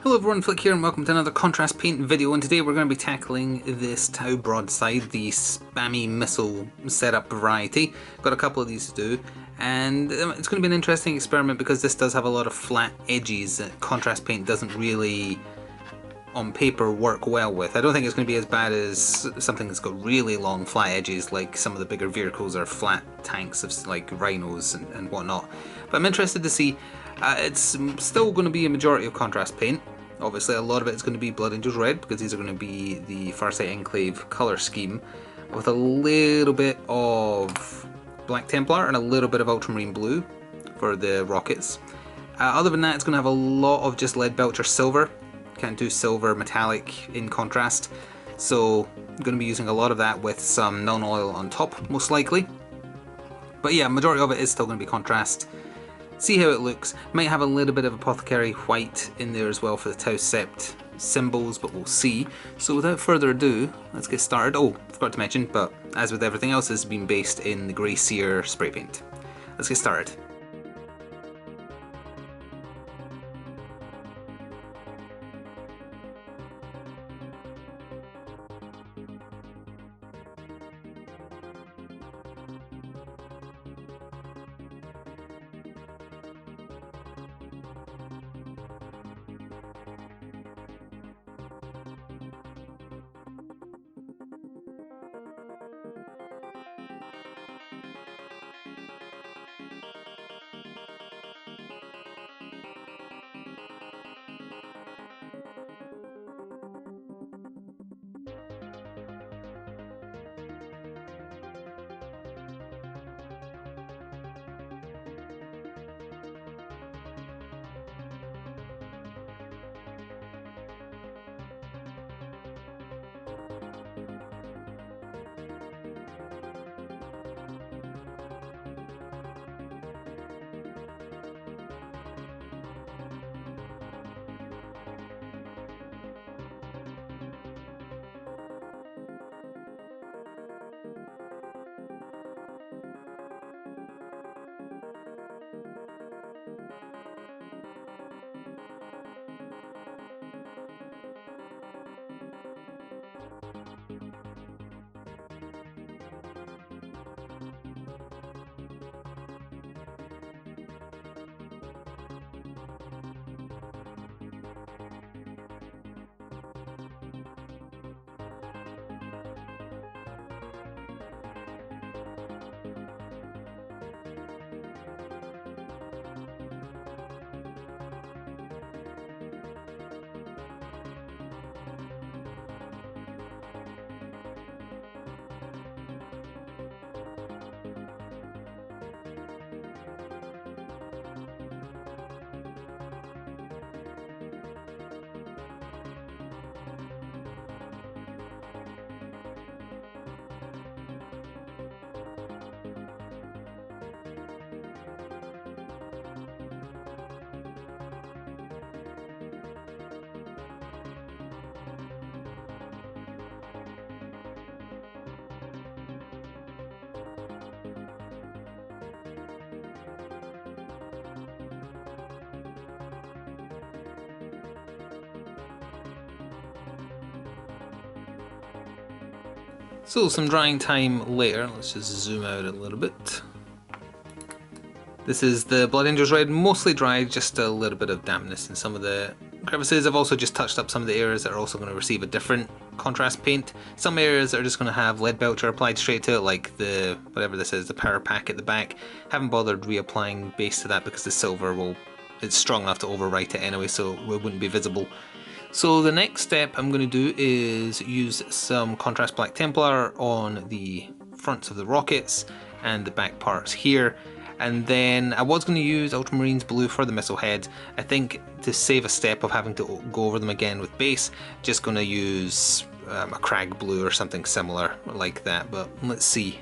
Hello everyone, Flick here and welcome to another contrast paint video, and today we're going to be tackling this Tau Broadside, the spammy missile setup variety. Got a couple of these to do, and it's going to be an interesting experiment because this does have a lot of flat edges that contrast paint doesn't really, on paper, work well with. I don't think it's going to be as bad as something that's got really long flat edges like some of the bigger vehicles or flat tanks of like rhinos and whatnot. But I'm interested to see. It's still going to be a majority of contrast paint. Obviously a lot of it is going to be Blood Angels Red because these are going to be the Farsight Enclave colour scheme, with a little bit of Black Templar and a little bit of Ultramarine Blue for the rockets. Other than that, it's going to have a lot of just Lead Belcher Silver. Can't do silver metallic in contrast, so I'm going to be using a lot of that with some non-oil on top most likely. But yeah, majority of it is still going to be contrast. See how it looks. Might have a little bit of Apothecary White in there as well for the Tau Sept symbols, but we'll see. So without further ado, let's get started. Oh, forgot to mention, but as with everything else, this has been based in the Grey Seer spray paint. Let's get started. So some drying time later. Let's just zoom out a little bit. This is the Blood Angels Red, mostly dry, just a little bit of dampness in some of the crevices. I've also just touched up some of the areas that are also going to receive a different contrast paint. Some areas are just going to have Lead Belcher applied straight to it, like the, whatever this is, the power pack at the back. Haven't bothered reapplying base to that because the silver it's strong enough to overwrite it anyway, so it wouldn't be visible. So the next step I'm going to do is use some contrast Black Templar on the fronts of the rockets and the back parts here. And then I was going to use Ultramarines Blue for the missile heads. I think to save a step of having to go over them again with base, just going to use a Crag Blue or something similar like that, but let's see.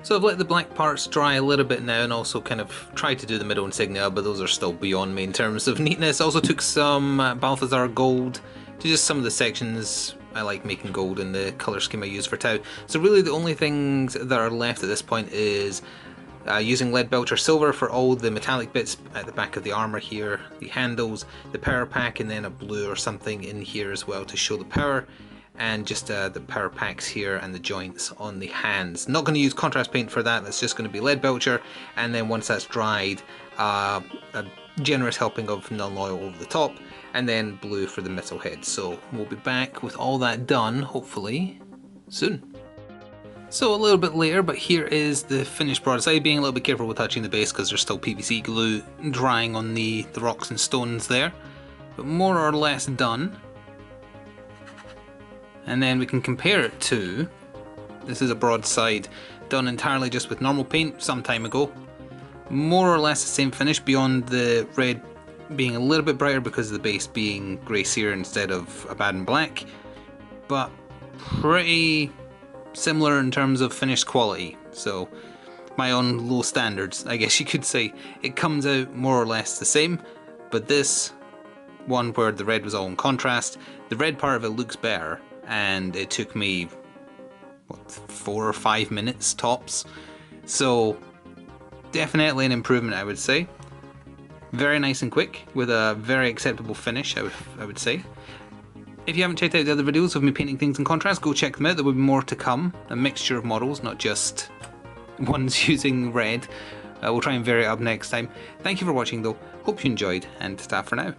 So I've let the black parts dry a little bit now and also kind of tried to do the middle insignia, but those are still beyond me in terms of neatness. Also took some Balthazar gold to just some of the sections. I like making gold in the colour scheme I use for Tau. So really the only things that are left at this point is using lead belcher silver for all the metallic bits at the back of the armour here, the handles, the power pack, and then a blue or something in here as well to show the power. And just the power packs here and the joints on the hands. Not going to use contrast paint for that, that's just going to be lead belcher, and then once that's dried, a generous helping of non-oil over the top, and then blue for the metal head. So we'll be back with all that done, hopefully, soon. So a little bit later, but here is the finished broadside, being a little bit careful with touching the base because there's still PVC glue drying on the rocks and stones there, but more or less done. And then we can compare it to, this is a broadside done entirely just with normal paint some time ago. More or less the same finish, beyond the red being a little bit brighter because of the base being grey sear instead of Abaddon black, but pretty similar in terms of finished quality. So my own low standards, I guess you could say. It comes out more or less the same, but this one where the red was all in contrast, the red part of it looks better. And it took me, what, 4 or 5 minutes tops. So definitely an improvement, I would say. Very nice and quick, with a very acceptable finish, I would say. If you haven't checked out the other videos of me painting things in contrast, go check them out. There will be more to come. A mixture of models, not just ones using red. We'll try and vary it up next time. Thank you for watching though. Hope you enjoyed, and ta for now.